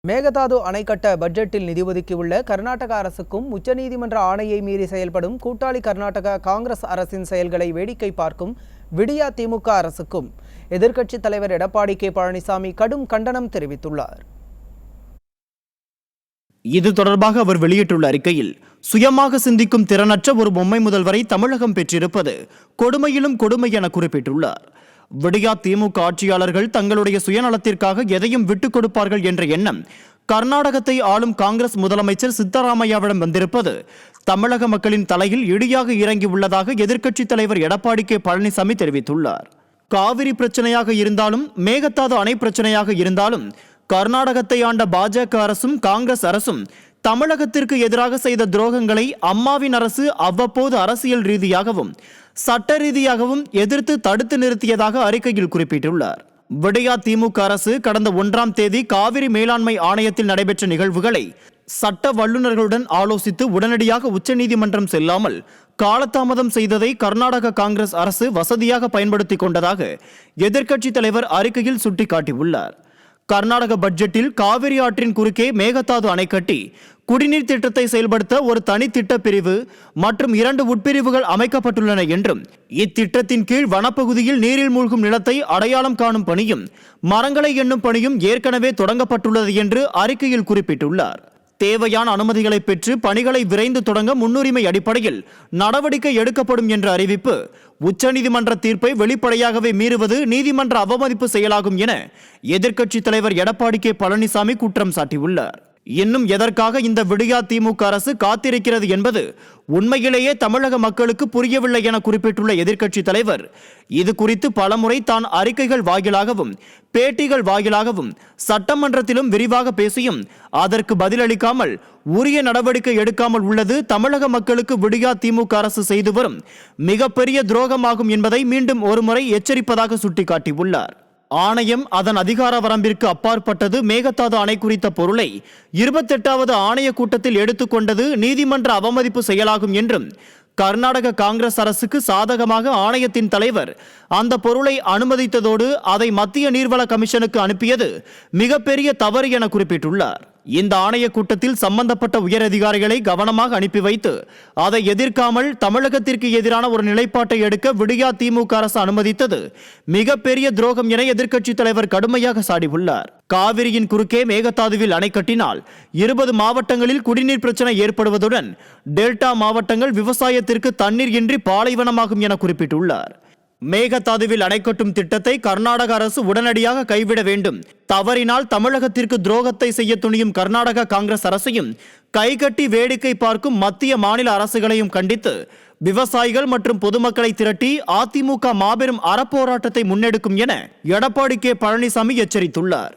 மேகதாது அணை கட்ட பட்ஜெட்டில் நிதி ஒதுக்கியுள்ள கர்நாடக அரசுக்கும் உச்சநீதிமன்ற ஆணையை மீறி செயல்படும் கூட்டாளி கர்நாடக காங்கிரஸ் அரசின் செயல்களை வேடிக்கை பார்க்கும் விடியா திமுக அரசுக்கும் எதிர்க்கட்சித் தலைவர் எடப்பாடி கே பழனிசாமி கடும் கண்டனம் தெரிவித்துள்ளார். இது தொடர்பாக அவர் வெளியிட்டுள்ள அறிக்கையில், சுயமாக சிந்திக்கும் திறனற்ற ஒரு பொம்மை முதல்வரை தமிழகம் பெற்றிருப்பது கொடுமையிலும் கொடுமை என குறிப்பிட்டுள்ளார். விடியா திமுக ஆட்சியாளர்கள் தங்களுடைய சுயநலத்திற்காக எதையும் விட்டுக் கொடுப்பார்கள் என்ற எண்ணம் கர்நாடகத்தை ஆளும் காங்கிரஸ் முதலமைச்சர் சித்தராமையாவிடம் வந்திருப்பது தமிழக மக்களின் தலையில் இடியாக இறங்கி உள்ளதாக எதிர்க்கட்சித் தலைவர் எடப்பாடி கே பழனிசாமி தெரிவித்துள்ளார். காவிரி பிரச்சனையாக இருந்தாலும் மேகதாது அணை பிரச்சனையாக இருந்தாலும் கர்நாடகத்தை ஆண்ட பாஜக அரசும் காங்கிரஸ் அரசும் தமிழகத்திற்கு எதிராக செய்த துரோகங்களை அம்மாவின் அரசு அவ்வப்போது அரசியல் ரீதியாகவும் சட்ட ரீதியாகவும் எதிர்த்து தடுத்து நிறுத்தியதாக அறிக்கையில் குறிப்பிட்டுள்ளார். விடியா திமுக அரசு கடந்த 1ஆம் தேதி காவிரி மேலாண்மை ஆணையத்தில் நடைபெற்ற நிகழ்வுகளை சட்ட வல்லுநர்களுடன் ஆலோசித்து உடனடியாக உச்சநீதிமன்றம் செல்லாமல் காலதாமதம் செய்ததை கர்நாடக காங்கிரஸ் அரசு வசதியாக பயன்படுத்திக் கொண்டதாக எதிர்க்கட்சித் தலைவர் அறிக்கையில் சுட்டிக்காட்டியுள்ளார். கர்நாடக பட்ஜெட்டில் காவிரி ஆற்றின் குறுக்கே மேகதாது அணை கட்டி குடிநீர் திட்டத்தை செயல்படுத்த ஒரு தனி திட்ட பிரிவு மற்றும் 2 உட்பிரிவுகள் அமைக்கப்பட்டுள்ளன என்றும், இத்திட்டத்தின் கீழ் வனப்பகுதியில் நீரில் மூழ்கும் நிலத்தை அடையாளம் காணும் பணியும் மரங்களை எண்ணும் பணியும் ஏற்கனவே தொடங்கப்பட்டுள்ளது என்று அறிக்கையில் குறிப்பிட்டுள்ளார். தேவையான அனுமதிகளை பெற்று பணிகளை விரைந்து தொடங்க முன்னுரிமை அடிப்படையில் நடவடிக்கை எடுக்கப்படும் என்ற அறிவிப்பு உச்சநீதிமன்ற தீர்ப்பை வெளிப்படையாகவே மீறுவது நீதிமன்ற அவமதிப்பு செயலாகும் என எதிர்க்கட்சித் தலைவர் எடப்பாடி கே பழனிசாமி குற்றம் சாட்டியுள்ளார். இன்னும் எதற்காக இந்த விடியா திமுக அரசு காத்திருக்கிறது என்பது உண்மையிலேயே தமிழக மக்களுக்கு புரியவில்லை என குறிப்பிட்டுள்ள எதிர்க்கட்சித் தலைவர், இது குறித்து பலமுறை தான் அறிக்கைகள் வாயிலாகவும் பேட்டிகள் வாயிலாகவும் சட்டமன்றத்திலும் விரிவாக பேசியும் அதற்கு பதிலளிக்காமல் உரிய நடவடிக்கை எடுக்காமல் உள்ளது தமிழக மக்களுக்கு விடியா திமுக அரசு செய்து வரும் மிகப்பெரிய துரோகமாகும் என்பதை மீண்டும் ஒருமுறை எச்சரிப்பதாக சுட்டிக்காட்டியுள்ளார். ஆணையம் அதன் அதிகார வரம்பிற்கு அப்பாற்பட்டது மேகதாது அணை குறித்த பொருளை 28வது ஆணைய கூட்டத்தில் எடுத்துக்கொண்டது நீதிமன்ற அவமதிப்பு செயலாகும் என்றும், கர்நாடக காங்கிரஸ் அரசுக்கு சாதகமாக ஆணையத்தின் தலைவர் அந்த பொருளை அனுமதித்ததோடு அதை மத்திய நீர்வள கமிஷனுக்கு அனுப்பியது மிகப்பெரிய தவறு என குறிப்பிட்டுள்ளார். இந்த ஆணைய கூட்டத்தில் சம்பந்தப்பட்ட உயரதிகாரிகளை கவனமாக அனுப்பி வைத்து அதை எதிர்க்காமல் தமிழகத்திற்கு எதிரான ஒரு நிலைப்பாட்டை எடுக்க விடியா திமுக அரசு அனுமதித்தது மிகப்பெரிய துரோகம் என எதிர்க்கட்சித் தலைவர் கடுமையாக சாடியுள்ளார். காவிரியின் குறுக்கே மேகதாதுவில் அணை கட்டினால் 20 மாவட்டங்களில் குடிநீர் பிரச்சனை ஏற்படுவதுடன் டெல்டா மாவட்டங்கள் விவசாயத்திற்கு தண்ணீர் இன்றி பாலைவனமாகும் என குறிப்பிட்டுள்ளார். மேகதாதுவில் அணை கட்டும் திட்டத்தை கர்நாடக அரசு உடனடியாக கைவிட வேண்டும். தவறினால் தமிழகத்திற்கு துரோகத்தை செய்ய துணியும் கர்நாடக காங்கிரஸ் அரசையும் கைகட்டி வேடிக்கை பார்க்கும் மத்திய மாநில அரசுகளையும் கண்டித்து விவசாயிகள் மற்றும் பொதுமக்களை திரட்டி அதிமுக மாபெரும் அறப்போராட்டத்தை முன்னெடுக்கும் என எடப்பாடி கே பழனிசாமி எச்சரித்துள்ளார்.